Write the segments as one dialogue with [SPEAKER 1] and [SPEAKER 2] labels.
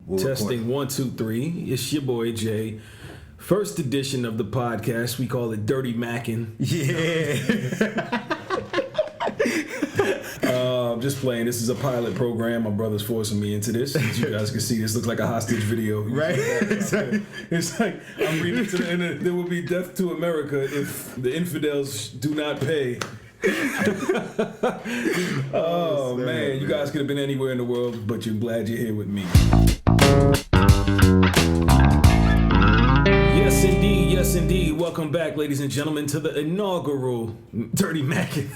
[SPEAKER 1] Testing 1, 2, 3. It's your boy Jay. First edition of the podcast. We call it Dirty Mackin.
[SPEAKER 2] Yeah.
[SPEAKER 1] Just playing. This is a pilot program. My brother's forcing me into this. As you guys can see, this looks like a hostage video.
[SPEAKER 2] Right.
[SPEAKER 1] It's like I'm reading to the end. There will be death to America if the infidels do not pay. Oh man, you guys could have been anywhere in the world, but you're glad you're here with me. Yes indeed. Welcome back, ladies and gentlemen, to the inaugural Dirty Mackin.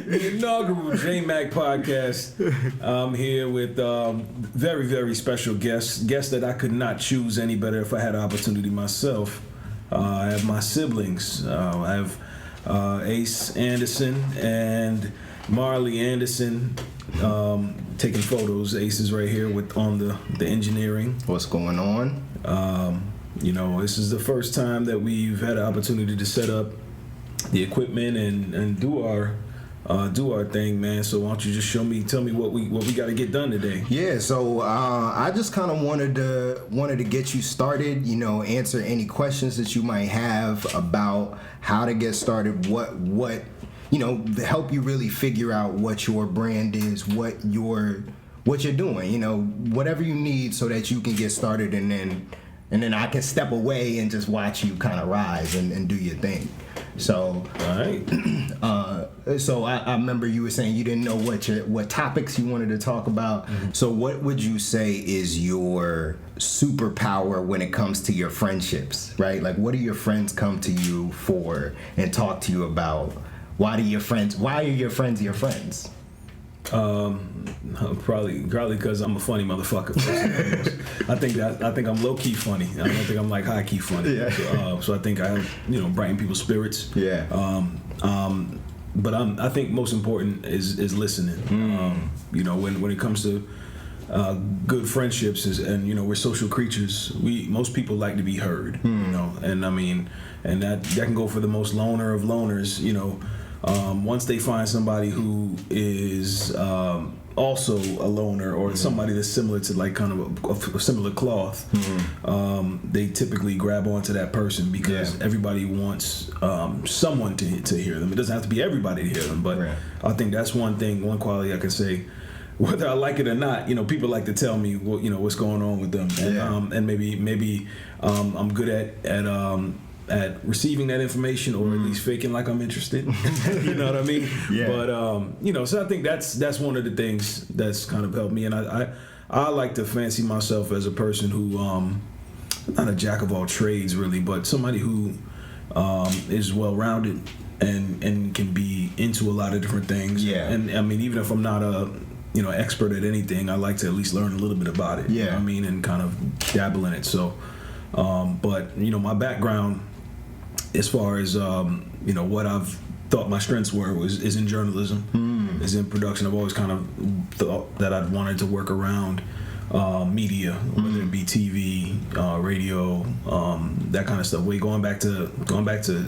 [SPEAKER 1] The inaugural Jay Mack podcast. I'm here with very, very special guests that I could not choose any better if I had the opportunity myself. I have my siblings. I have Ace Anderson and Marley Anderson taking photos. Ace is right here on the engineering.
[SPEAKER 2] What's going on?
[SPEAKER 1] This is the first time that we've had an opportunity to set up the equipment and do our thing, man. So why don't you just tell me what we got to get done today?
[SPEAKER 2] Yeah, so I just kind of wanted to get you started, answer any questions that you might have about how to get started, what help you really figure out what your brand is, what you're doing, whatever you need so that you can get started, and then I can step away and just watch you kind of rise and do your thing. So,
[SPEAKER 1] all right.
[SPEAKER 2] So I remember you were saying you didn't know what topics you wanted to talk about. Mm-hmm. So what would you say is your superpower when it comes to your friendships, right? Like, what do your friends come to you for and talk to you about? Why are your friends your friends?
[SPEAKER 1] Probably because I'm a funny motherfucker. I think I'm low key funny. I don't think I'm like high key funny. Yeah. So I think I have brighten people's spirits.
[SPEAKER 2] Yeah.
[SPEAKER 1] But I think most important is listening. When it comes to good friendships and we're social creatures. Most people like to be heard. And I mean, and that can go for the most loner of loners. Once they find somebody who is also a loner or somebody that's similar to like kind of a similar cloth, they typically grab onto that person because everybody wants someone to hear them. It doesn't have to be everybody to hear them, but I think that's one quality I can say. Whether I like it or not, people like to tell me what's going on with them, and maybe I'm good at receiving that information, or at least faking like I'm interested. You know what I mean?
[SPEAKER 2] Yeah.
[SPEAKER 1] But so I think that's one of the things that's kind of helped me, and I like to fancy myself as a person who not a jack of all trades really, but somebody who is well rounded and can be into a lot of different things.
[SPEAKER 2] Yeah.
[SPEAKER 1] And I mean, even if I'm not a expert at anything, I like to at least learn a little bit about it.
[SPEAKER 2] Yeah.
[SPEAKER 1] You know what I mean? And kind of dabble in it. So, but my background, as far as what I've thought my strengths is in journalism, is in production. I've always kind of thought that I'd wanted to work around media, whether it be TV, radio, that kind of stuff. Going back to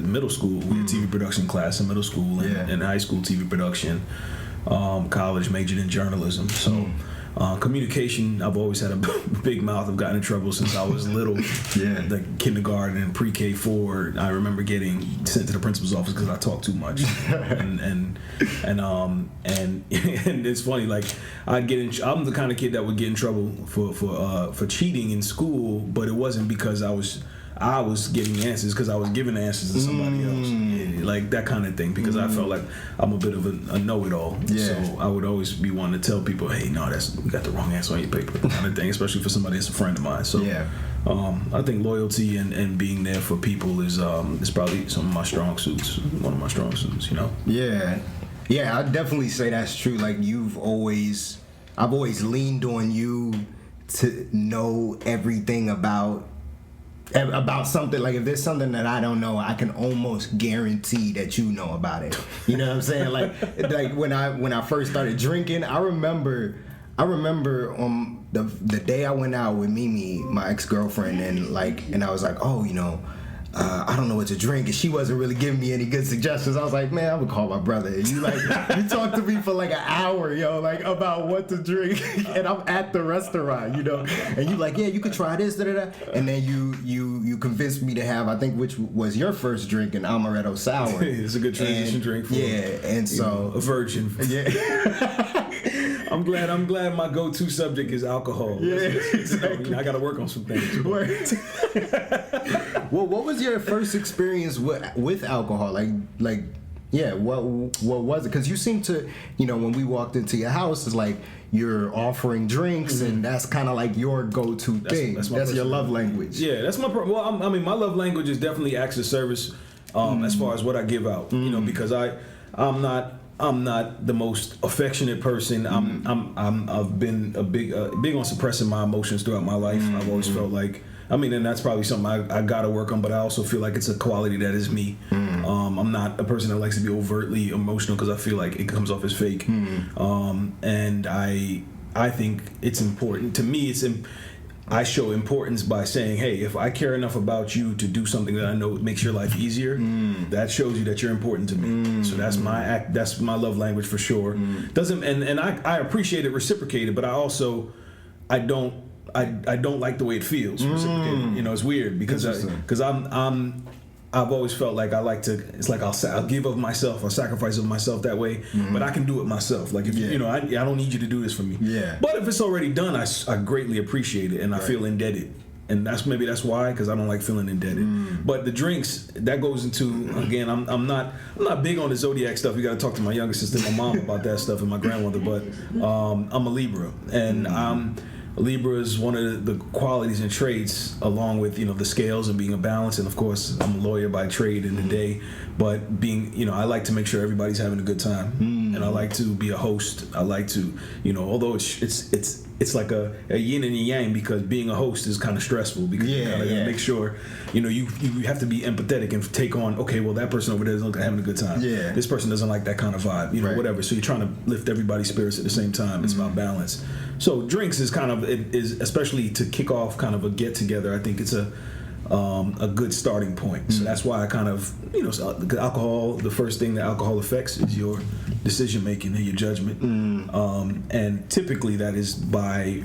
[SPEAKER 1] middle school, we had TV production class in middle school, and high school TV production. College, majored in journalism. So communication, I've always had a big mouth. I've gotten in trouble since I was little. Like kindergarten and pre-K 4, I remember getting sent to the principal's office because I talked too much. and it's funny, like I'm the kind of kid that would get in trouble for cheating in school, but it wasn't because I was getting answers, because I was giving answers to somebody else. Like that kind of thing, because I felt like I'm a bit of a know-it-all. So I would always be wanting to tell people, hey, no, you got the wrong answer on your paper, kind of thing, especially for somebody that's a friend of mine. So I think loyalty and being there for people is probably some of my strong suits, one of my strong suits,
[SPEAKER 2] Yeah, I'd definitely say that's true. Like I've always leaned on you to know everything about something. Like if there's something that I don't know, I can almost guarantee that you know about it. You know what I'm saying? Like when I first started drinking, I remember on the day I went out with Mimi, my ex-girlfriend, and I was like, oh, I don't know what to drink, and she wasn't really giving me any good suggestions. I was like, man, I'm gonna call my brother. And you talked to me for like an hour, yo, like about what to drink, and I'm at the restaurant, and you like, yeah, you could try this, da-da-da. And then you convinced me to have, I think, which was your first drink, an amaretto sour.
[SPEAKER 1] It's a good transition drink for
[SPEAKER 2] and so
[SPEAKER 1] a virgin.
[SPEAKER 2] Yeah.
[SPEAKER 1] I'm glad my go-to subject is alcohol.
[SPEAKER 2] Yeah, exactly.
[SPEAKER 1] I got to work on some things.
[SPEAKER 2] Well, what was your first experience with alcohol? What was it? Because you seem to, when we walked into your house, it's like you're offering drinks, and that's kind of like your go-to thing. That's your love language.
[SPEAKER 1] Yeah, that's my. My love language is definitely acts of service. As far as what I give out, because I'm not the most affectionate person. I've been big on suppressing my emotions throughout my life. I've always felt like, and that's probably something I gotta work on, but I also feel like it's a quality that is me. I'm not a person that likes to be overtly emotional because I feel like it comes off as fake. And I think it's important to me. I show importance by saying, hey, if I care enough about you to do something that I know makes your life easier, that shows you that you're important to me. So that's my love language for sure. Doesn't and I appreciate it reciprocated, but I don't like the way it feels reciprocated. It's weird because I've always felt like I like to. It's like I'll give of myself, I'll sacrifice of myself that way, but I can do it myself. Like if I don't need you to do this for me. Yeah. But if it's already done, I greatly appreciate it, and I feel indebted. And that's why, because I don't like feeling indebted. But the drinks, that goes into, again, I'm not big on the zodiac stuff. You got to talk to my younger sister, my mom, about that stuff, and my grandmother. But I'm a Libra, and Libra is one of the qualities and traits, along with the scales and being a balance. And of course, I'm a lawyer by trade in the day, but being I like to make sure everybody's having a good time, and I like to be a host. I like to although it's like a yin and a yang, because being a host is kind of stressful, because you gotta make sure you have to be empathetic and take on, okay, well, that person over there is not having a good time. Yeah, this person doesn't like that kind of vibe, whatever. So you're trying to lift everybody's spirits at the same time. It's about balance. So drinks is especially to kick off kind of a get together. I think it's a good starting point. So that's why I kind of alcohol. The first thing that alcohol affects is your decision making and your judgment. And typically that is by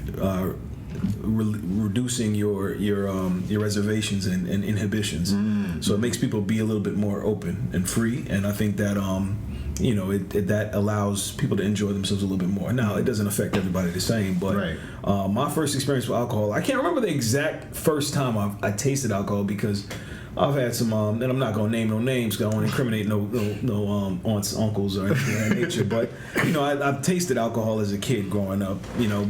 [SPEAKER 1] reducing your reservations and inhibitions. So it makes people be a little bit more open and free. And I think that that allows people to enjoy themselves a little bit more. Now, it doesn't affect everybody the same, but my first experience with alcohol, I can't remember the exact first time I tasted alcohol, because I've had some, and I'm not gonna name no names because I don't want to incriminate no aunts, uncles, or anything of that nature. But I've tasted alcohol as a kid growing up.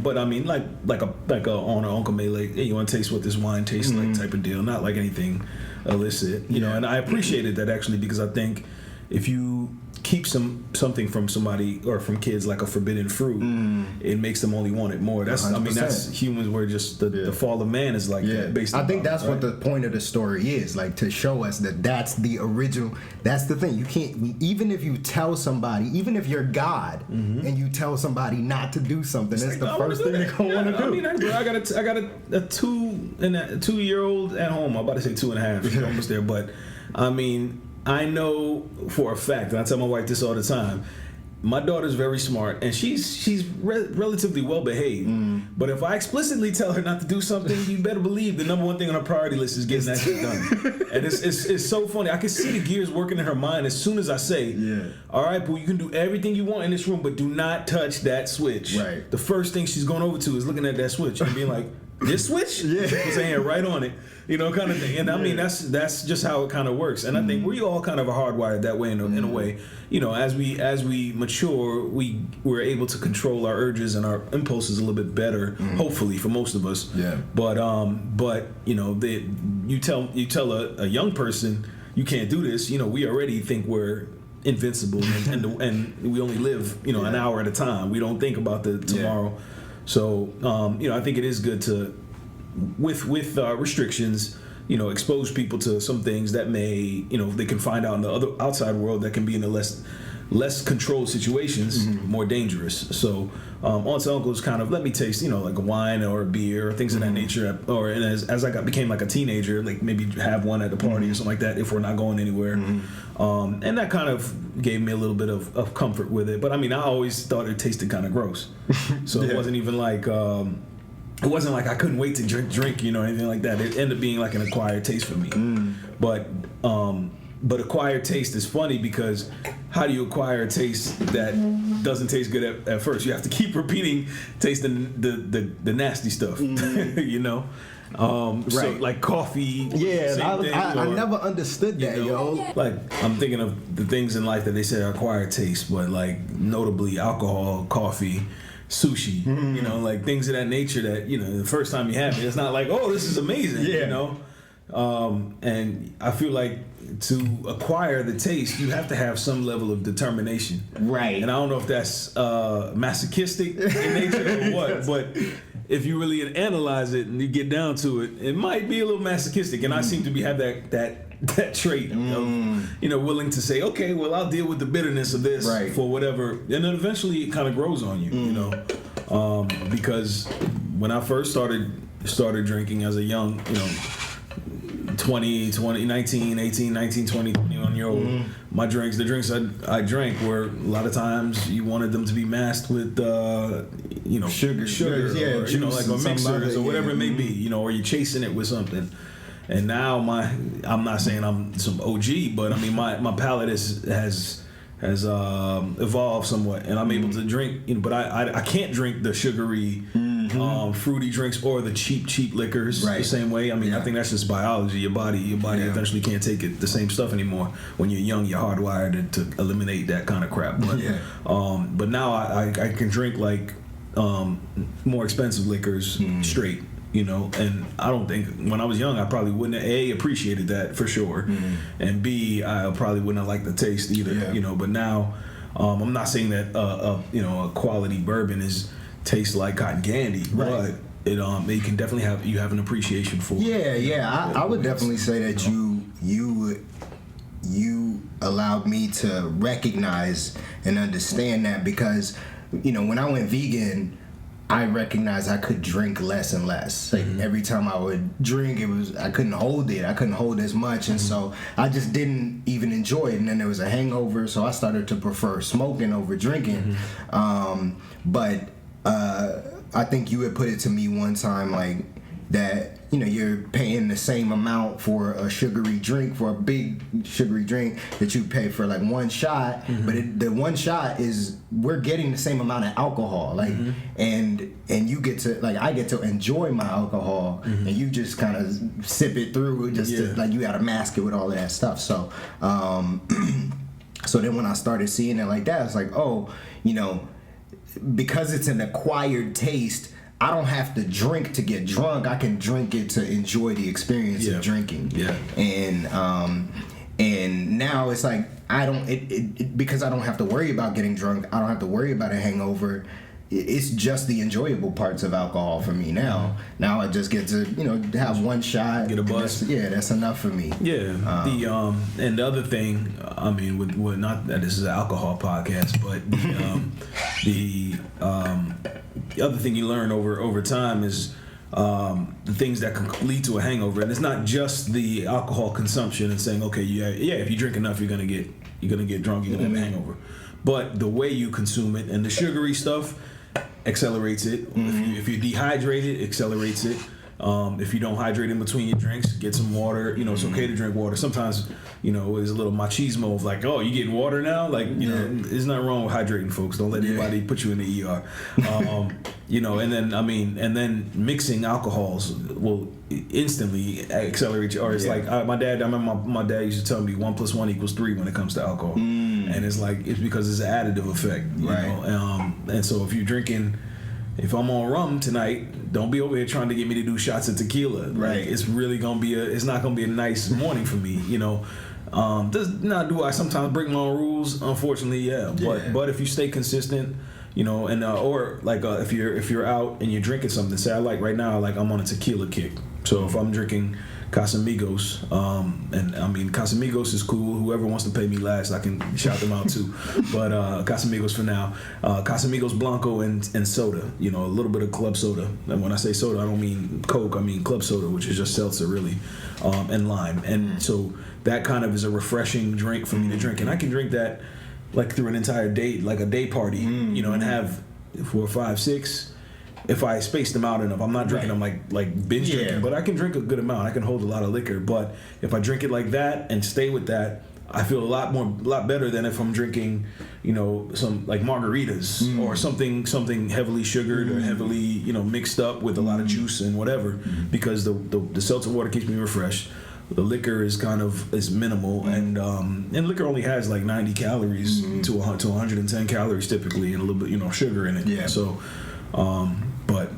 [SPEAKER 1] But I mean, like a aunt or uncle may hey, you want to taste what this wine tastes like, type of deal. Not like anything illicit, And I appreciated that, actually, because I think if you keep something from somebody or from kids like a forbidden fruit, it makes them only want it more. That's 100%. That's humans. Where just the fall of man is like that. Based
[SPEAKER 2] I think that's what the point of the story is, like, to show us that that's the original. That's the thing. You can't, even if you tell somebody, even if you're God, and you tell somebody not to do something, that's the first thing they're gonna want to do.
[SPEAKER 1] I got a 2-year-old at home. I'm about to say 2.5. She's almost there, but I know for a fact, and I tell my wife this all the time, my daughter's very smart, and she's relatively well behaved. But if I explicitly tell her not to do something, you better believe the number one thing on her priority list is getting that shit done. And it's so funny. I can see the gears working in her mind as soon as I say, all right, boo, you can do everything you want in this room, but do not touch that switch. Right. The first thing she's going over to is looking at that switch and being like, this switch? Yeah. Saying right on it. Kind of thing. And that's just how it kind of works. And I think we all kind of are hardwired that way in a way. As we mature, we're able to control our urges and our impulses a little bit better, hopefully, for most of us. Yeah. But you tell a young person you can't do this, we already think we're invincible and we only live, an hour at a time. We don't think about the tomorrow. Yeah. So, I think it is good to, with restrictions, expose people to some things that may, they can find out in the other outside world that can be in a less less controlled situations, more dangerous. So Aunts and uncles kind of let me taste, like a wine or a beer or things of that nature. Or and as I became like a teenager, like maybe have one at the party or something like that if we're not going anywhere. And that kind of gave me a little bit of comfort with it. But I mean, I always thought it tasted kind of gross. So it wasn't even like... it wasn't like I couldn't wait to drink, anything like that. It ended up being like an acquired taste for me. But acquired taste is funny because how do you acquire a taste that doesn't taste good at first? You have to keep repeating tasting the nasty stuff, So like coffee.
[SPEAKER 2] Yeah, I
[SPEAKER 1] or,
[SPEAKER 2] never understood that,
[SPEAKER 1] Like I'm thinking of the things in life that they say are acquired taste, but like notably alcohol, coffee, sushi, like things of that nature that, the first time you have it, it's not like, oh, this is amazing, and I feel like to acquire the taste, you have to have some level of determination.
[SPEAKER 2] Right.
[SPEAKER 1] And I don't know if that's masochistic in nature or what, but if you really analyze it and you get down to it, it might be a little masochistic. And I seem to have that trait of, willing to say, okay, well, I'll deal with the bitterness of this for whatever. And then eventually it kind of grows on you, because when I first started drinking as a young, 19, 18, 19, 20, 21-year-old, the drinks I drank were a lot of times you wanted them to be masked with, sugar, or, like a mixers or whatever it may be, or you're chasing it with something. And now I'm not saying I'm some OG, but I mean my palate has evolved somewhat, and I'm able to drink. But I can't drink the sugary, fruity drinks or the cheap liquors the same way. I mean, I think that's just biology. Your body eventually can't take it the same stuff anymore. When you're young, you're hardwired to eliminate that kind of crap. But but now I can drink like more expensive liquors straight. And I don't think when I was young I probably wouldn't have appreciated that for sure, and B, I probably wouldn't have liked the taste either. But now I'm not saying that a quality bourbon tastes like cotton candy, but it can definitely have an appreciation for it.
[SPEAKER 2] I would definitely say that you allowed me to recognize and understand that, because when I went vegan, I recognized I could drink less and less. Like every time I would drink, I couldn't hold it. I couldn't hold as much, and so I just didn't even enjoy it. And then there was a hangover, so I started to prefer smoking over drinking. But I think you had put it to me one time like that. You're paying the same amount for a sugary drink, for a big sugary drink that you pay for like one shot, but the one shot we're getting the same amount of alcohol, like, and you get to, like, I get to enjoy my alcohol, and you just kind of sip it through, to, like, you gotta mask it with all of that stuff. So, so then when I started seeing it like that, it's like, oh, because it's an acquired taste, I don't have to drink to get drunk. I can drink it to enjoy the experience of drinking. And now it's like because I don't have to worry about getting drunk. I don't have to worry about a hangover. It's just the enjoyable parts of alcohol for me now. Now I just get to have one shot,
[SPEAKER 1] get a buzz.
[SPEAKER 2] That's enough for me.
[SPEAKER 1] And the other thing, I mean, with not that this is an alcohol podcast, but the other thing you learn over time is the things that can lead to a hangover, and it's not just the alcohol consumption and saying, okay, if you drink enough, you're gonna get drunk, you're gonna have a hangover, but the way you consume it and the sugary stuff accelerates it. If you dehydrate it accelerates it. If you don't hydrate in between your drinks, get some water. It's okay to drink water. Sometimes, there's a little machismo of like, oh, you getting water now? Like, there's nothing wrong with hydrating, folks. Don't let anybody put you in the ER. And then mixing alcohols will instantly accelerate you. Or it's like I remember my dad used to tell me 1 + 1 = 3 when it comes to alcohol, and it's like it's because it's an additive effect, you know. And so if you're drinking. If I'm on rum tonight, don't be over here trying to get me to do shots of tequila. Right. Like, it's really gonna be it's not gonna be a nice morning for me. Do I sometimes break my own rules? Unfortunately, But if you stay consistent, and or like if you're out and you're drinking something, say right now, like I'm on a tequila kick. So if I'm drinking Casamigos. And I mean, Casamigos is cool. Whoever wants to pay me last, I can shout them out too. But Casamigos for now. Casamigos Blanco and soda. You know, a little bit of club soda. And when I say soda, I don't mean Coke. I mean club soda, which is just seltzer, really, and lime. And so that kind of is a refreshing drink for me to drink, and I can drink that like through an entire day, like a day party, you know, and have 4, 5, 6. If I space them out enough, I'm not drinking them like binge drinking, but I can drink a good amount. I can hold a lot of liquor, but if I drink it like that and stay with that, I feel a lot better than if I'm drinking, you know, some like margaritas or something heavily sugared or heavily, you know, mixed up with a lot of juice and whatever, because the seltzer water keeps me refreshed. The liquor is minimal, and liquor only has like 90 calories to 110 calories typically, and a little bit, you know, sugar in it. Yeah. So, but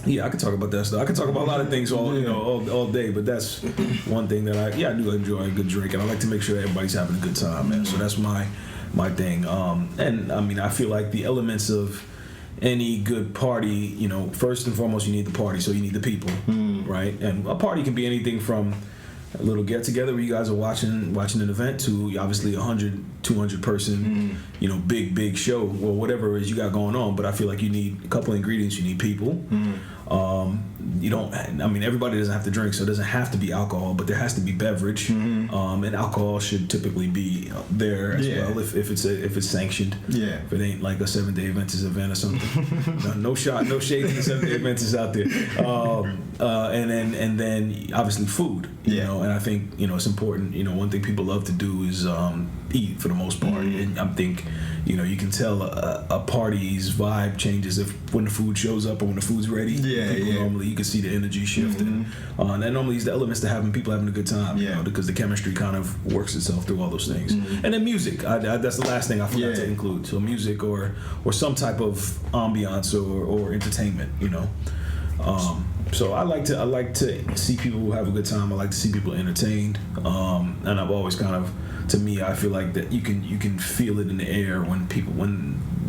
[SPEAKER 1] yeah, I could talk about that stuff. I could talk about a lot of things all day, but that's one thing that I do enjoy a good drink, and I like to make sure everybody's having a good time, man. So that's my thing. And I mean, I feel like the elements of any good party, you know, first and foremost, you need the party, so you need the people, right? And a party can be anything from a little get together where you guys are watching an event to obviously 100, 200 person, you know, big show or whatever it is you got going on. But I feel like you need a couple ingredients. You need people. You don't. I mean, everybody doesn't have to drink, so it doesn't have to be alcohol, but there has to be beverage. And alcohol should typically be there as well if it's sanctioned. Yeah. If it ain't like a 7-day Adventist event or something. No shade to the 7-day Adventists out there. And then obviously food. You know, and I think, you know, it's important. You know, one thing people love to do is eat for the most part, and I think, you know, you can tell a party's vibe changes when the food shows up or when the food's ready. Normally you can see the energy shift, and that normally is the elements to people having a good time. You know, because the chemistry kind of works itself through all those things. And then music, that's the last thing I forgot to include. So music or some type of ambiance or entertainment. You know. So I like to see people who have a good time. I like to see people entertained, and I've always kind of, to me, I feel like that you can feel it in the air when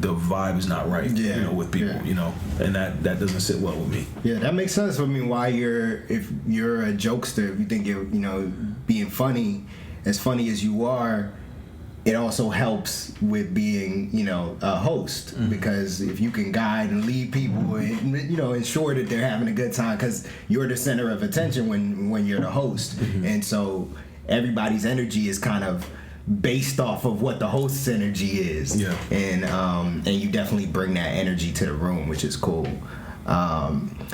[SPEAKER 1] the vibe is not right, you know, with people, you know, and that doesn't sit well with me. Yeah,
[SPEAKER 2] that makes sense. I mean, if you're a jokester, if you think you're, you know, being funny, as funny as you are, it also helps with being, you know, a host, because if you can guide and lead people and, you know, ensure that they're having a good time, because you're the center of attention when you're the host, and so everybody's energy is kind of based off of what the host's energy is, and you definitely bring that energy to the room, which is cool.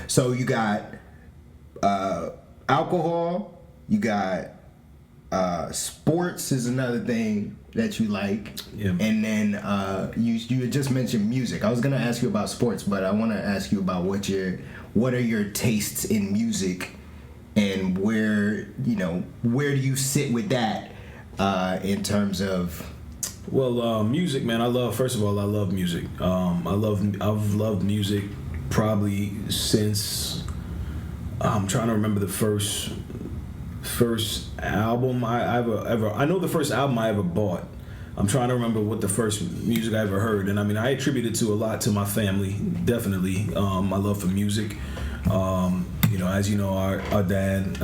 [SPEAKER 2] So you got alcohol, you got sports is another thing that you like, and then you had just mentioned music. I was gonna ask you about sports, but I want to ask you about what are your tastes in music, and where do you sit with that in terms of?
[SPEAKER 1] Well, music, man. I love music. I've loved music probably since I'm trying to remember the first album I ever I know the first album I ever bought. I'm trying to remember what the first music I ever heard, and I mean, I attribute it to a lot to my family, definitely. My love for music. You know, as you know, our dad,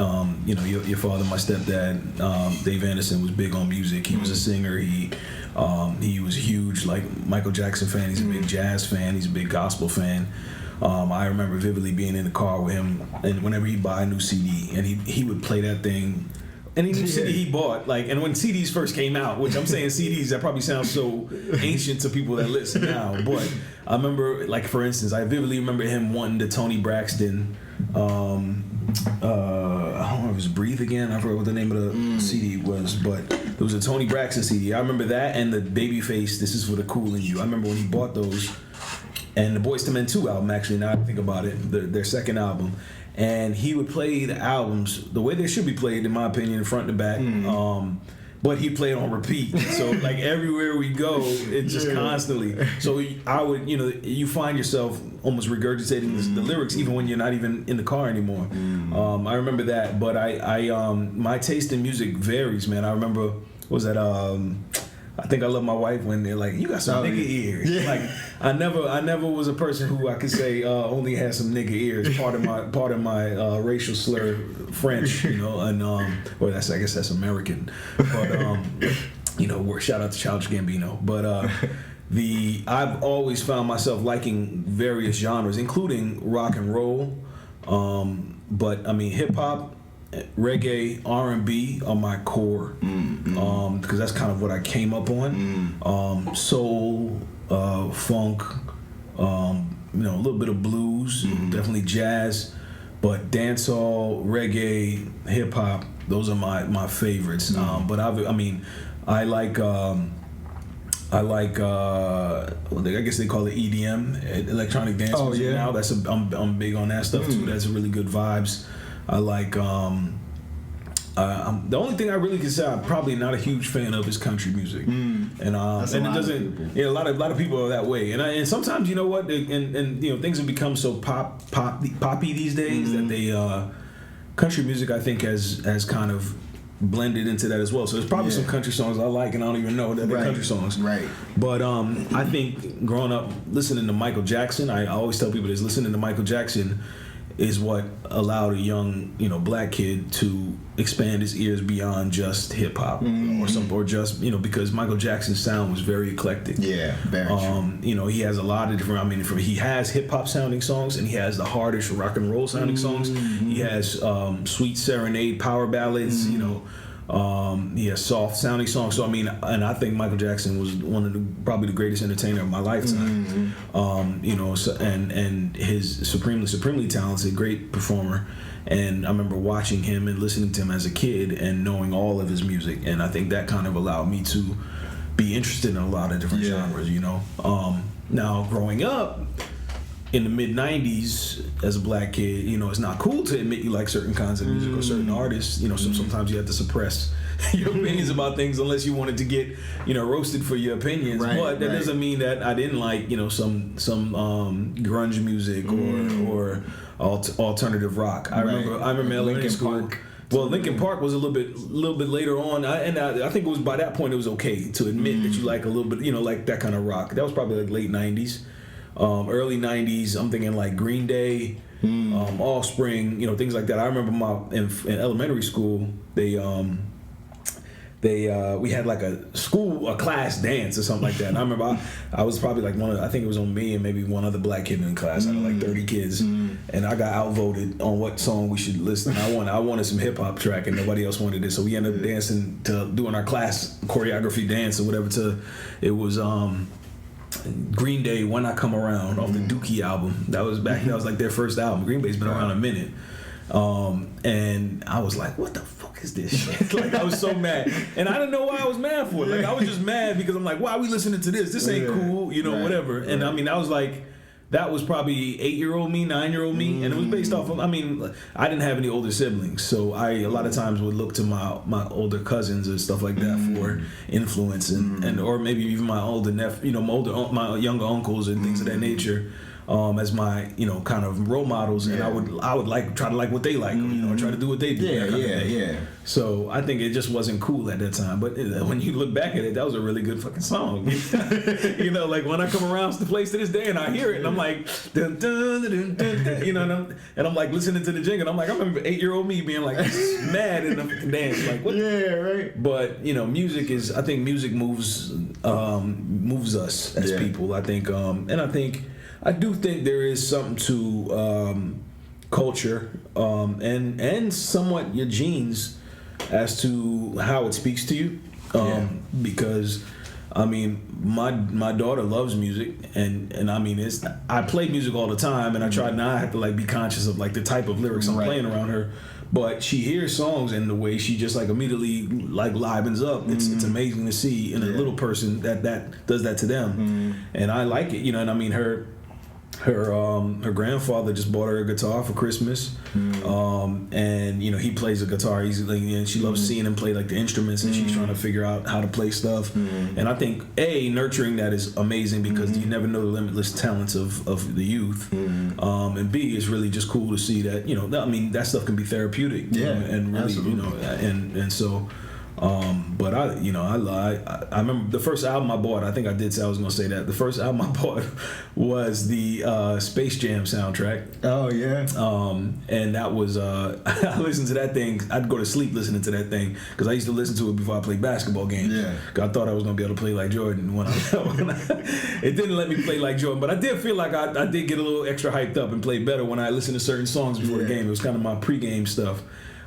[SPEAKER 1] you know, your father, my stepdad, Dave Anderson, was big on music. He was a singer. He was huge, like Michael Jackson fan. He's a big jazz fan. He's a big gospel fan. I remember vividly being in the car with him, and whenever he'd buy a new CD, and he would play that thing, any new CD he bought, like, and when CDs first came out, which I'm saying CDs, that probably sounds so ancient to people that listen now, but I remember, like, for instance, I vividly remember him wanting the Tony Braxton, I don't know if it was Breathe Again, I forgot what the name of the CD was, but there was a Tony Braxton CD. I remember that, and the Babyface, This Is For The Cool In You. I remember when he bought those. And the Boyz II Men 2 album, actually, now I think about it, their second album. And he would play the albums the way they should be played, in my opinion, front to back. But he played on repeat. So, like, everywhere we go, it's just constantly. So I would, you know, you find yourself almost regurgitating the lyrics even when you're not even in the car anymore. I remember that. But I my taste in music varies, man. I remember, what was that, I think I love my wife when they're like, you got some nigga ears.
[SPEAKER 2] Yeah.
[SPEAKER 1] Like I never was a person who I could say only has some nigga ears. Part of my racial slur, French, and well, I guess that's American. But shout out to Childish Gambino. But I've always found myself liking various genres, including rock and roll. But I mean, hip hop, reggae, R&B are my core, because that's kind of what I came up on. Soul, funk, a little bit of blues, definitely jazz, but dancehall, reggae, hip hop, those are my favorites. But I like I guess they call it EDM, electronic dance music now. I'm big on that stuff too. That's really good vibes. I like the only thing I really can say I'm probably not a huge fan of is country music, and it doesn't. A lot of people are that way, and sometimes you know what, and things have become so poppy these days that they country music I think has kind of blended into that as well. So there's probably some country songs I like and I don't even know that they're country songs.
[SPEAKER 2] Right.
[SPEAKER 1] But I think growing up listening to Michael Jackson, I always tell people this: listening to Michael Jackson is what allowed a young, black kid to expand his ears beyond just hip hop or just, because Michael Jackson's sound was very eclectic.
[SPEAKER 2] Yeah, very true.
[SPEAKER 1] He has a lot of different. He has hip hop sounding songs and he has the hardest rock and roll sounding songs. He has sweet serenade power ballads. He has soft sounding songs. So and I think Michael Jackson was one of probably the greatest entertainer of my lifetime. And his supremely talented, great performer. And I remember watching him and listening to him as a kid and knowing all of his music. And I think that kind of allowed me to be interested in a lot of different genres. Now growing up in the mid-90s as a black kid, it's not cool to admit you like certain kinds of music or certain artists. So sometimes you have to suppress your opinions about things unless you wanted to get, roasted for your opinions. But that doesn't mean that I didn't like, some grunge music or alternative rock. I remember elementary school. Park. Well, Linkin Park was a little bit later on, I think it was by that point it was okay to admit that you like a little bit, like that kind of rock. That was probably like late 90s. Early 90s, I'm thinking like Green Day, Offspring, things like that. I remember in elementary school, we had like a class dance or something like that. And I remember I was probably like I think it was on me and maybe one other black kid in the class. I had like 30 kids, and I got outvoted on what song we should listen. I wanted some hip hop track, and nobody else wanted it. So we ended up dancing to doing our class choreography dance or whatever. It was Green Day, When I Come Around, off the Dookie album. That was like their first album. Green Day's been around a minute. And I was like, what the fuck is this shit? Like, I was so mad. And I didn't know why I was mad for it. Like, I was just mad because I'm like, why are we listening to this? This ain't cool, whatever. And I was like, that was probably 8-year-old me, 9-year-old me, and it was based off of, I didn't have any older siblings, so I a lot of times would look to my older cousins and stuff like that for influence, and or maybe even my older my younger uncles and things of that nature, as my kind of role models, and I would try to like what they like, try to do what they do. So I think it just wasn't cool at that time. But when you look back at it, that was a really good fucking song. Like When I Come Around the place to this day, and I hear it, and I'm like, dun, dun, dun, dun, dun, and I'm like listening to the jingle, and I'm like, I remember 8-year-old me being like mad in the dance, like what? Yeah, right. But I think music moves us as people. I think, I do think there is something to culture and somewhat your genes as to how it speaks to you. Because my daughter loves music, and I play music all the time, and I have to like be conscious of like the type of lyrics I'm playing around her. But she hears songs, and the way she just like immediately like livens up. It's amazing to see in a little person that does that to them, and I like it. And her grandfather just bought her a guitar for Christmas, and he plays a guitar easily, and she loves seeing him play like the instruments, and she's trying to figure out how to play stuff. And I think nurturing that is amazing because you never know the limitless talents of the youth, and B, it's really just cool to see that that stuff can be therapeutic, and really absolutely. And so But I remember the first album I bought. I think I did say I was gonna say that. The first album I bought was the Space Jam soundtrack.
[SPEAKER 2] Oh yeah.
[SPEAKER 1] And that was I listened to that thing. I'd go to sleep listening to that thing because I used to listen to it before I played basketball games.
[SPEAKER 2] Yeah.
[SPEAKER 1] 'Cause I thought I was gonna be able to play like Jordan it didn't let me play like Jordan, but I did feel like I did get a little extra hyped up and play better when I listened to certain songs before the game. It was kind of my pregame stuff.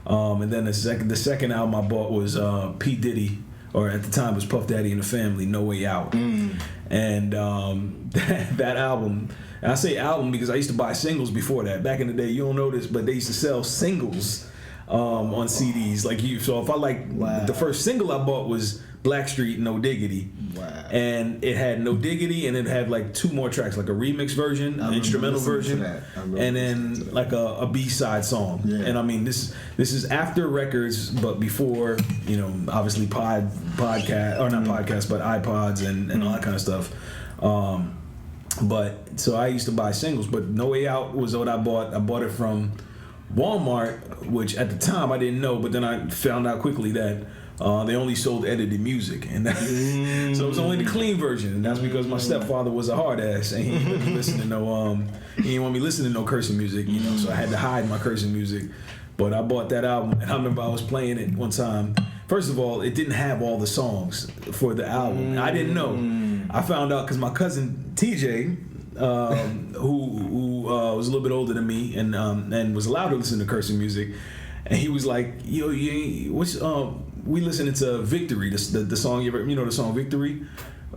[SPEAKER 1] And then the second album I bought was P. Diddy, or at the time it was Puff Daddy and the Family, No Way Out. And that album, and I say album because I used to buy singles before that. Back in the day, you don't know this, but they used to sell singles on CDs. So if I the first single I bought was Blackstreet, No Diggity.
[SPEAKER 2] Wow.
[SPEAKER 1] And it had No Diggity, and it had like 2 more tracks, like a remix version, an instrumental version, and then like a B-side song. Yeah. And I mean, this is after records, but before, obviously podcast, or not podcasts, but iPods and all that kind of stuff. But so I used to buy singles, but No Way Out was what I bought. I bought it from Walmart, which at the time I didn't know, but then I found out quickly that they only sold edited music, and so it was only the clean version, and that's because my stepfather was a hard ass, and he didn't listen to he didn't want me listening to no cursing music, so I had to hide my cursing music. But I bought that album, and I remember I was playing it one time. First of all, it didn't have all the songs for the album. I didn't know. I found out because my cousin TJ, who was a little bit older than me and was allowed to listen to cursing music, and he was like, "Yo, we listening to Victory, the song, the song Victory?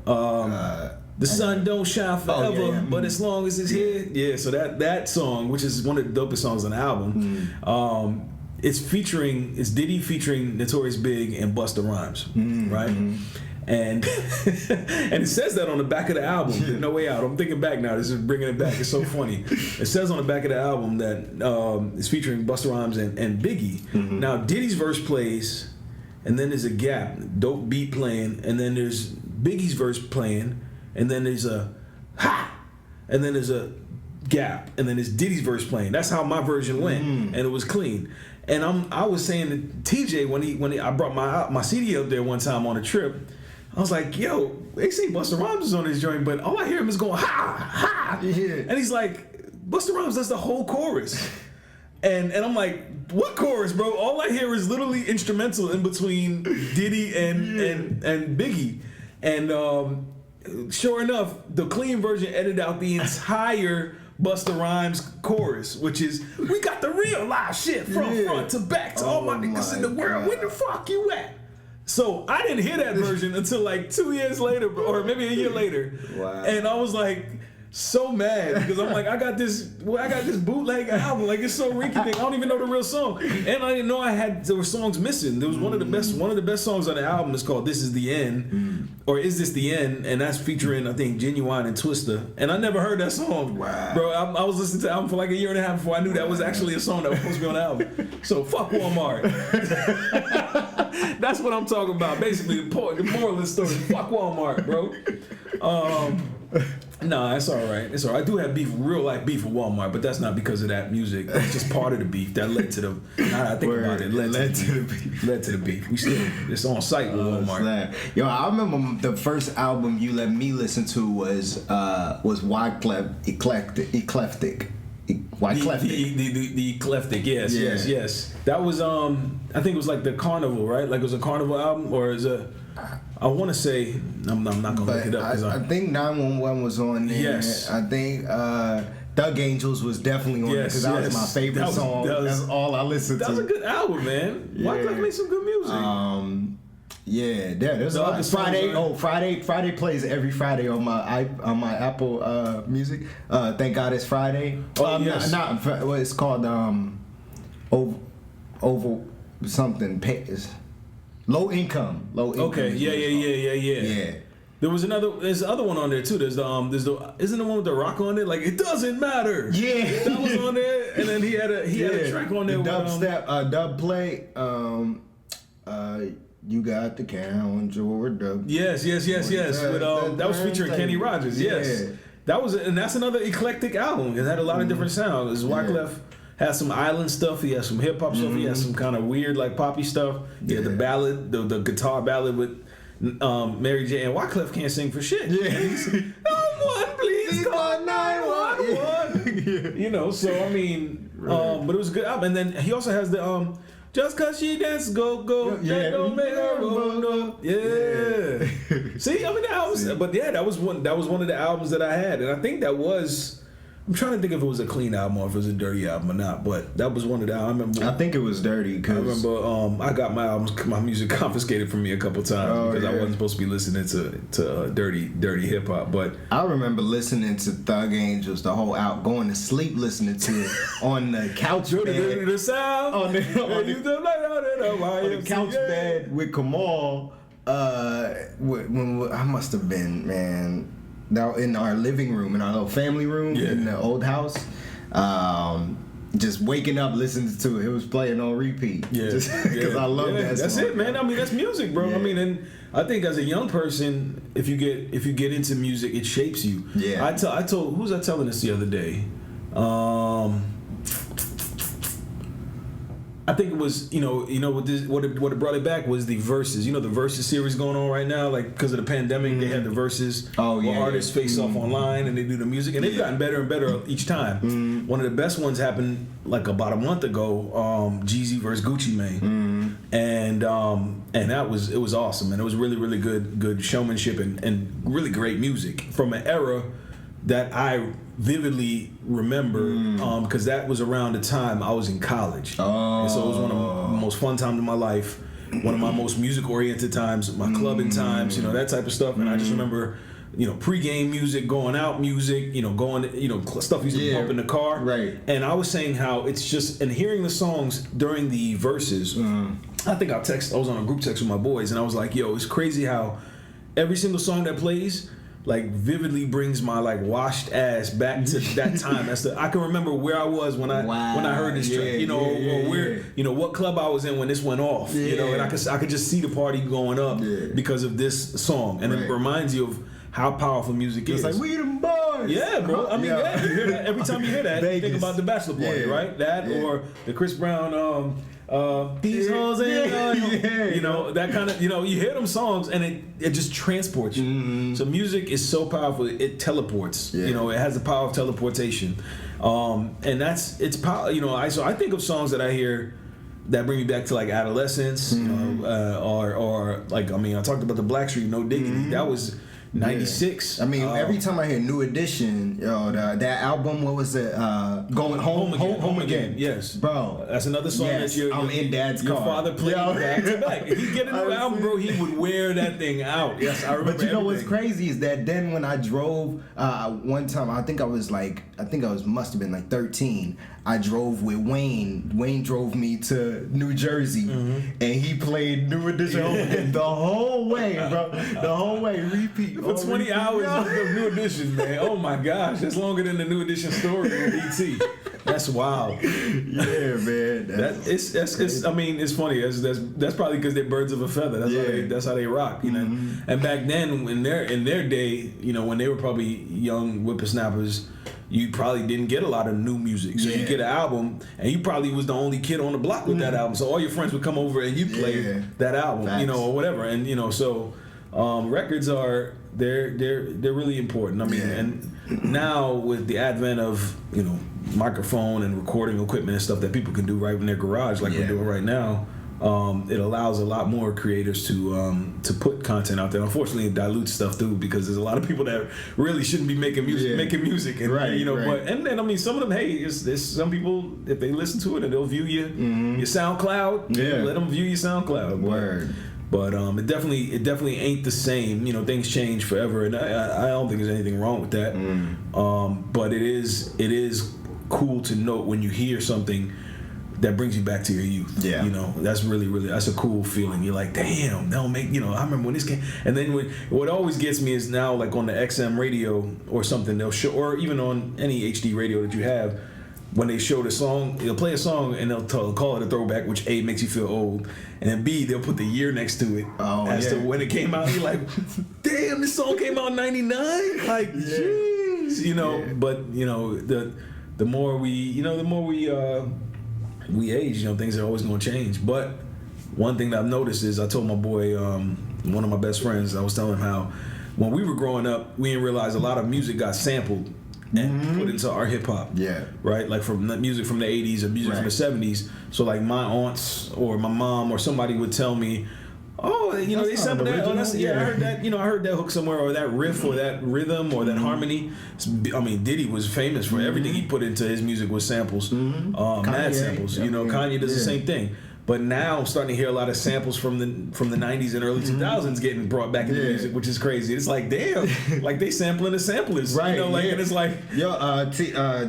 [SPEAKER 1] The sun don't shine forever, but as long as it's here." Yeah, so that song, which is one of the dopest songs on the album, it's Diddy featuring Notorious Big and Busta Rhymes, right? And and it says that on the back of the album, No Way Out. I'm thinking back now. This is bringing it back. It's so funny. It says on the back of the album that it's featuring Busta Rhymes and Biggie. Now Diddy's verse plays, and then there's a gap, dope beat playing, and then there's Biggie's verse playing, and then there's a ha, and then there's a gap, and then there's Diddy's verse playing. That's how my version went, and it was clean. And I was saying to TJ when I brought my CD up there one time on a trip, I was like, "Yo, they say Busta Rhymes is on this joint, but all I hear him is going ha ha," and he's like, "Busta Rhymes does the whole chorus." And I'm like, "What chorus, bro?" All I hear is literally instrumental in between Diddy and Biggie. And sure enough, the clean version edited out the entire Busta Rhymes chorus, which is, "We got the real live shit from front to back to all my niggas in the world. Where the fuck you at?" So I didn't hear that version until like 2 years later, or maybe a year later. Wow. And I was like, so mad because I'm like, I got this bootleg album, like it's so rinky dink. I don't even know the real song, and I didn't know there were songs missing. There was one of the best songs on the album is called "This Is the End," or "Is This the End," and that's featuring I think Genuine and Twista. And I never heard that song, bro. I was listening to the album for like a year and a half before I knew that was actually a song that was supposed to be on the album. So fuck Walmart. That's what I'm talking about. Basically, the moral of the story: fuck Walmart, bro. Nah, it's all right. It's all right. I do have real life beef with Walmart, but that's not because of that music. It's just part of the beef that led to the. Now that I think about it, led to the beef. Led to the beef. It's on site with Walmart.
[SPEAKER 2] Snap. Yo, I remember the first album you let me listen to was Wyclef Eclectic. The
[SPEAKER 1] Eclectic, yes. That was I think it was like the Carnival, right? Like it was a Carnival album, or is it? I want to say I'm not gonna look it up because
[SPEAKER 2] I think 911 was on there. Yes, I think Thug Angels was definitely on there because that was my favorite song. That's all I listened to.
[SPEAKER 1] That was a good album, man. Wyclef made some good music.
[SPEAKER 2] Yeah, there's a lot. Friday plays every Friday on my Apple Music. Thank God it's Friday.
[SPEAKER 1] Yes.
[SPEAKER 2] Not what it's called. Over something. Low income.
[SPEAKER 1] Okay. Yeah. There's the other one on there too. There's the isn't the one with the Rock on it? Like It Doesn't Matter.
[SPEAKER 2] Yeah,
[SPEAKER 1] that was on there, and then he had a track on there.
[SPEAKER 2] Dubstep, dub play. You got the count, Jordan.
[SPEAKER 1] Yes. That was featuring Kenny Rogers. Yes, and that's another eclectic album. It had a lot of different sounds. It's Wyclef. had some island stuff. He had some hip hop stuff. He had some kind of weird like poppy stuff. He had the ballad, the guitar ballad with Mary J. And Wyclef can't sing for shit.
[SPEAKER 2] Yeah.
[SPEAKER 1] Someone please call 911. You know, so I mean, but it was a good album. And then he also has the just cause she dance, go, that don't make her roll, no. Yeah. See, I mean, the albums, but yeah, that was one of the albums that I had, and I think that was. I'm trying to think if it was a clean album or if it was a dirty album or not, but that was one of the. I
[SPEAKER 2] think it was dirty.
[SPEAKER 1] I remember I got my music confiscated from me a couple times because I wasn't supposed to be listening to dirty hip hop. But
[SPEAKER 2] I remember listening to Thug Angels the whole out, going to sleep listening to it on the couch bed.
[SPEAKER 1] The sound
[SPEAKER 2] on the couch bed with Kamal. When I must have been, man. Now in our living room, in our little family room in the old house, just waking up listening to it. It was playing on repeat. Yeah, because I love that song.
[SPEAKER 1] That's it, man. I mean, that's music, bro. Yeah. I mean, and I think as a young person, if you get into music, it shapes you.
[SPEAKER 2] Yeah.
[SPEAKER 1] I told who was I telling this the other day? I think it was, what it brought it back was the Verses. You know, the Verses series going on right now, like because of the pandemic, they had the Verses where artists face off online and they do the music, and they've gotten better and better each time. One of the best ones happened like about a month ago, Jeezy versus Gucci Mane, and it was awesome, and it was really really good showmanship and really great music from an era that I vividly remember because that was around the time I was in college. And so it was one of the most fun times of my life, one of my most music oriented times, my clubbing times, that type of stuff. And I just remember, pregame music, going out music, stuff used to bump in the car.
[SPEAKER 2] Right.
[SPEAKER 1] And I was saying how it's just, and hearing the songs during the verses, I think I was on a group text with my boys and I was like, yo, it's crazy how every single song that plays like vividly brings my like washed ass back to that time. I can remember where I was when I heard this track, or where what club I was in when this went off, and I could just see the party going up because of this song, and it reminds you of how powerful music is.
[SPEAKER 2] It's like we them boys.
[SPEAKER 1] Yeah, bro. I mean, you hear that every time you hear that. You think about the bachelor party, right? That or the Chris Brown. These hoes ain't that kind of, you hear them songs and it just transports you. So music is so powerful, it teleports. It has the power of teleportation, and it's power. So I think of songs that I hear that bring me back to like adolescence, or like I talked about the Blackstreet No Diggity. That was 96.
[SPEAKER 2] I mean, every time I hear New Edition, that album, what was it? Going Home Again.
[SPEAKER 1] Yes,
[SPEAKER 2] bro.
[SPEAKER 1] That's another song that
[SPEAKER 2] I'm in Dad's
[SPEAKER 1] your
[SPEAKER 2] car.
[SPEAKER 1] father played back to back. If he get a new album, bro, he would wear that thing out. Yes, I remember.
[SPEAKER 2] But what's crazy is that then when I drove one time, I must have been like 13. I drove with Wayne. Wayne drove me to New Jersey, and he played New Edition Home Again the whole way, bro. The whole way, repeat.
[SPEAKER 1] For 20 hours of New Edition, man. Oh my gosh, that's longer than the New Edition story on BT. That's wild.
[SPEAKER 2] Yeah, man.
[SPEAKER 1] It's funny. That's probably because they're birds of a feather. That's how they rock, And back then, in their day, when they were probably young whippersnappers, you probably didn't get a lot of new music. So you get an album, and you probably was the only kid on the block with that album. So all your friends would come over and you play that album,
[SPEAKER 2] Facts.
[SPEAKER 1] Or whatever. And so records are they're really important. And now with the advent of microphone and recording equipment and stuff that people can do right in their garage, like we're doing right now. It allows a lot more creators to put content out there. Unfortunately, it dilutes stuff too because there's a lot of people that really shouldn't be making music, and
[SPEAKER 2] right.
[SPEAKER 1] But and then some of them, hey, there's some people if they listen to it and they'll view your SoundCloud, let them view your SoundCloud.
[SPEAKER 2] Word.
[SPEAKER 1] But it definitely ain't the same. Things change forever, and I don't think there's anything wrong with that. But it is cool to note when you hear something that brings you back to your youth.
[SPEAKER 2] Yeah.
[SPEAKER 1] That's really, really, that's a cool feeling. You're like, damn, they'll make, I remember when this came. And then what always gets me is now, like on the XM radio or something, they'll show, or even on any HD radio that you have, when they show the song, they'll play a song and they'll call it a throwback, which A, makes you feel old, and then B, they'll put the year next to it as to when it came out. You're like, damn, this song came out in 99? Like, jeez. But, the more we age, things are always going to change. But one thing that I've noticed is, I told my boy, one of my best friends, I was telling him how when we were growing up, we didn't realize a lot of music got sampled and put into our hip hop.
[SPEAKER 2] Yeah.
[SPEAKER 1] Right? Like from music from the 80s or music from the 70s. So like my aunts or my mom or somebody would tell me, oh, they sampled that. Oh, I heard that. I heard that hook somewhere, or that riff, or that rhythm, or that harmony. I mean, Diddy was famous for everything he put into his music was samples, mad samples. Kanye does the same thing. But now I'm starting to hear a lot of samples from the 90s and early 2000s getting brought back into music, which is crazy. It's like, damn, like they sampling the samplers,
[SPEAKER 2] right?
[SPEAKER 1] And it's like,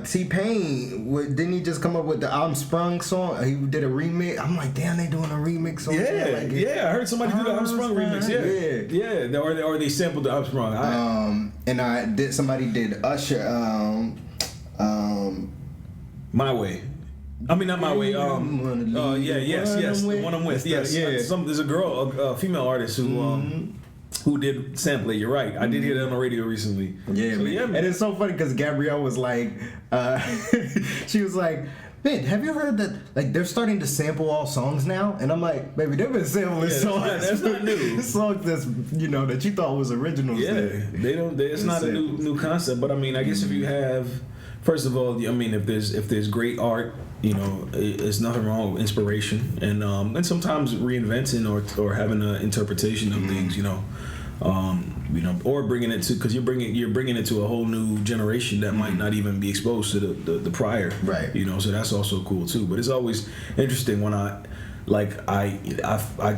[SPEAKER 2] T-Pain, didn't he just come up with the I'm Sprung song? He did a remix. I'm like, damn, they doing a remix on
[SPEAKER 1] I heard somebody do the I'm Sprung remix. Or they sampled the I'm Sprung.
[SPEAKER 2] Somebody did Usher.
[SPEAKER 1] My Way. I mean, not My Way. Yes. The one I'm with. Yes. There's a girl, a female artist who did sample it. You're right. I did hear that on the radio recently.
[SPEAKER 2] Yeah, so, man. And it's so funny because Gabrielle was like, she was like, man, have you heard that, like, they're starting to sample all songs now? And I'm like, baby, they've been sampling songs.
[SPEAKER 1] That's not new.
[SPEAKER 2] Songs that's, that you thought was originals.
[SPEAKER 1] Yeah, it's not a new concept. But I mean, I guess if you have, first of all, I mean, if there's great art, it's nothing wrong with inspiration and sometimes reinventing or having an interpretation of things, or bringing it to, because you're bringing it to a whole new generation that might not even be exposed to the prior,
[SPEAKER 2] right?
[SPEAKER 1] So that's also cool too. But it's always interesting when I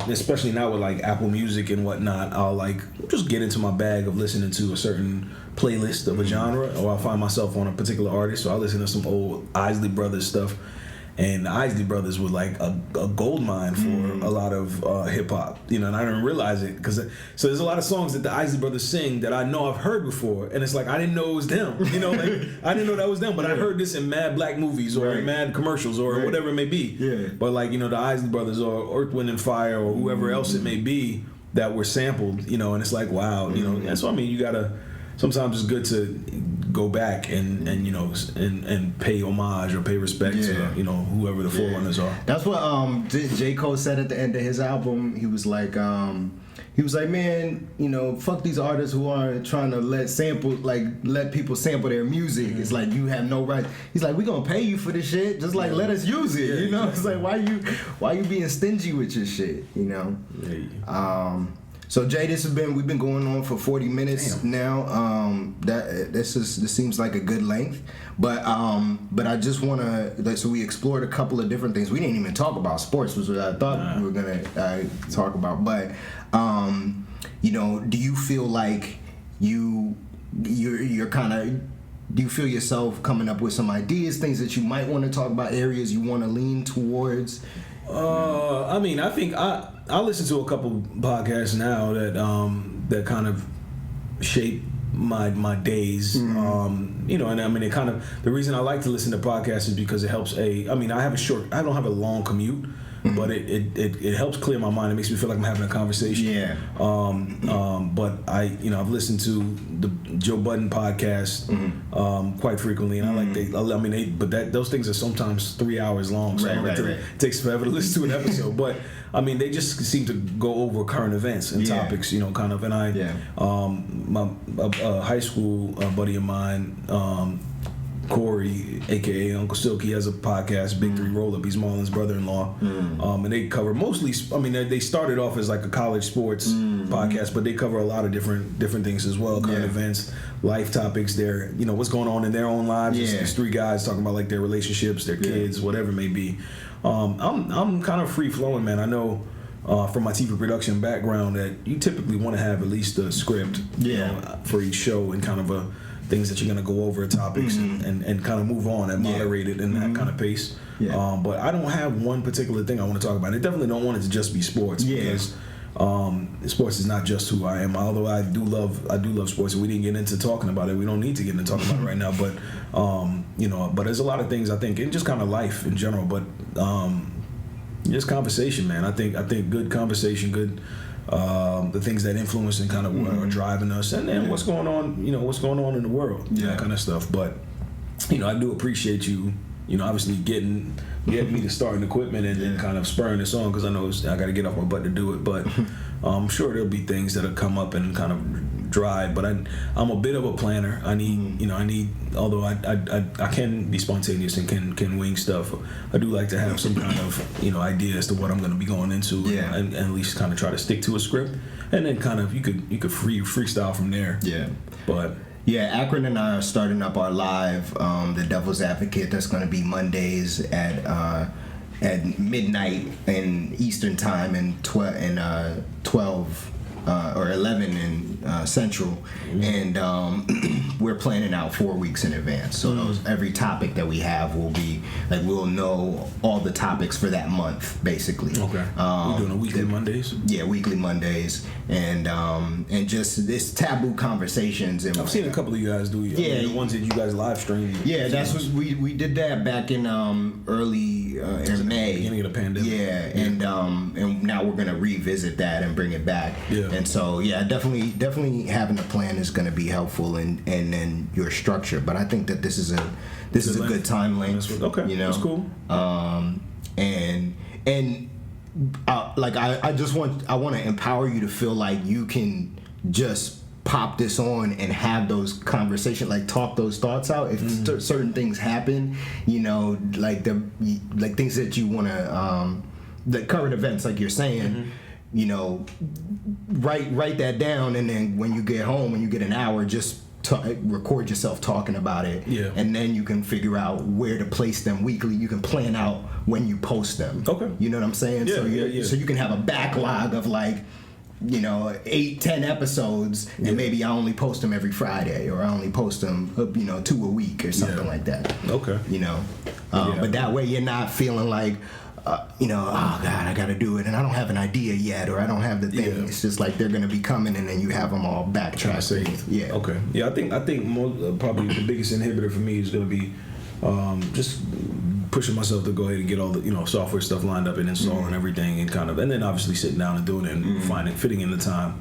[SPEAKER 1] especially now with like Apple Music and whatnot, I'll like just get into my bag of listening to a certain playlist of a genre, or I'll find myself on a particular artist, so I'll listen to some old Isley Brothers stuff. And the Isley Brothers were like a gold mine for a lot of hip hop, and I didn't realize it so there's a lot of songs that the Isley Brothers sing that I know I've heard before, and it's like I didn't know it was them, like I didn't know that was them, but I heard this in mad black movies or in mad commercials or whatever it may be. Yeah. But like the Isley Brothers or Earth, Wind and Fire or whoever else it may be that were sampled, and it's like wow, and so I mean you gotta. Sometimes it's good to go back and pay homage or pay respect to whoever the forerunners are.
[SPEAKER 2] That's what J. Cole said at the end of his album. He was like, man, fuck these artists who are trying to let people sample their music. Mm-hmm. It's like you have no right. He's like, we gonna pay you for this shit. Just like let us use it. It's like why you being stingy with your shit. So Jay, we've been going on for 40 minutes now. This seems like a good length, but I just want to. So we explored a couple of different things. We didn't even talk about sports, which I thought we were gonna talk about. But do you feel like you're kind of? Do you feel yourself coming up with some ideas, things that you might want to talk about, areas you want to lean towards?
[SPEAKER 1] I mean, I think I listen to a couple podcasts now that kind of shape my days. And I mean, it kind of, the reason I like to listen to podcasts is because it helps I don't have a long commute. But it helps clear my mind. It makes me feel like I'm having a conversation. Yeah. But I've listened to the Joe Budden podcast quite frequently, and I like those things are sometimes 3 hours long, so it takes forever to listen to an episode. But I mean, they just seem to go over current events and topics, kind of. And my high school buddy of mine. Corey, aka Uncle Silky, has a podcast, Big Three Roll Up. He's Marlon's brother-in-law, and they cover mostly. I mean, they started off as like a college sports podcast, but they cover a lot of different things as well, current events, life topics. Their what's going on in their own lives. These three guys talking about like their relationships, their kids, whatever it may be. I'm kind of free flowing, man. I know. From my TV production background, that you typically want to have at least a script, for each show and kind of things that you're going to go over topics and kind of move on and moderate it in that kind of pace. But I don't have one particular thing I want to talk about. I definitely don't want it to just be sports because sports is not just who I am. Although I do love sports, and we didn't get into talking about it. We don't need to get into talking about it right now. But but there's a lot of things I think, and just kind of life in general. But just conversation, man. I think good conversation, good. The things that influence and kind of are driving us, and what's going on, what's going on in the world, that kind of stuff. But I do appreciate you. Obviously getting me to starting equipment and then kind of spurring this on, because I know I got to get off my butt to do it. But I'm sure there'll be things that'll come up and kind of drive. But I'm a bit of a planner. I need although I can be spontaneous and can wing stuff. I do like to have some kind of idea as to what I'm going to be going into, and at least kind of try to stick to a script, and then kind of you could freestyle from there. Yeah, but.
[SPEAKER 2] Yeah, Akron and I are starting up our live, The Devil's Advocate. That's going to be Mondays at midnight in Eastern Time and 12 or 11 in Central, and we're planning out 4 weeks in advance. So every topic that we have will be like, we'll know all the topics for that month, basically.
[SPEAKER 1] Okay. We're doing a weekly Mondays.
[SPEAKER 2] Yeah, weekly Mondays, and just this taboo conversations. And
[SPEAKER 1] I've seen a couple of you guys do. The ones that you guys live stream.
[SPEAKER 2] Yeah, that's what we did that back in early in May,
[SPEAKER 1] beginning of the pandemic.
[SPEAKER 2] Yeah, and now we're gonna revisit that and bring it back. Yeah. And so definitely having a plan is going to be helpful, and then your structure. But I think that this is a good time length.
[SPEAKER 1] Okay, that's cool.
[SPEAKER 2] And like I want to empower you to feel like you can just pop this on and have those conversations, like talk those thoughts out. If certain things happen, like things that you want to, the current events, like you're saying. Write that down, and then when you get home, when you get an hour, just record yourself talking about it, and then you can figure out where to place them weekly. You can plan out when you post them. Okay, you know what I'm saying? So you can have a backlog of 8-10 episodes, and maybe I only post them every Friday, or I only post them 2 a week or something like that. Okay, but that way you're not feeling like oh God, I gotta do it, and I don't have an idea yet, or I don't have the thing. Yeah. It's just like they're gonna be coming, and then you have them all backtracked.
[SPEAKER 1] Yeah. Okay. Yeah, I think more, probably the biggest inhibitor for me is gonna be just pushing myself to go ahead and get all the software stuff lined up and installing everything, and and then obviously sitting down and doing it and fitting in the time.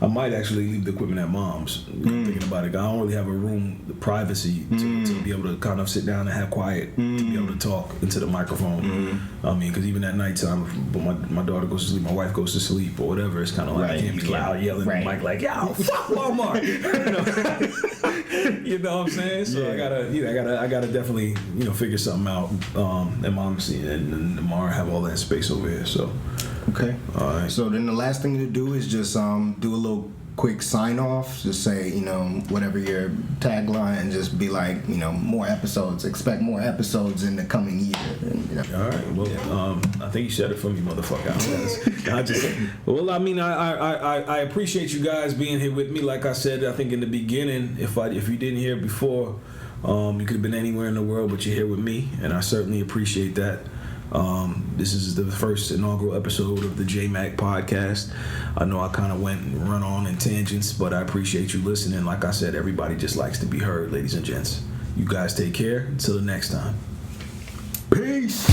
[SPEAKER 1] I might actually leave the equipment at mom's. Thinking about it, I don't really have a room, the privacy to be able to kind of sit down and have quiet, to be able to talk into the microphone. I mean, because even at nighttime, when my daughter goes to sleep, my wife goes to sleep, or whatever, it's kind of like I can't be loud yelling at the mic like, "Yo, fuck Walmart." You know what I'm saying? So I gotta definitely figure something out. And mom's and tomorrow have all that space over here. So.
[SPEAKER 2] Okay.
[SPEAKER 1] All right.
[SPEAKER 2] So then the last thing to do is just do a little quick sign off. Just say whatever your tagline, and just be like more episodes. Expect more episodes in the coming year. And,
[SPEAKER 1] all right. Well, I think you said it for me, motherfucker. I mean, I appreciate you guys being here with me. Like I said, I think in the beginning, if you didn't hear it before, you could have been anywhere in the world, but you're here with me, and I certainly appreciate that. This is the first inaugural episode of the Jay Mack podcast. I know I kind of went and run on in tangents, but I appreciate you listening. Like I said, everybody just likes to be heard, ladies and gents. You guys take care. Until the next time.
[SPEAKER 2] Peace.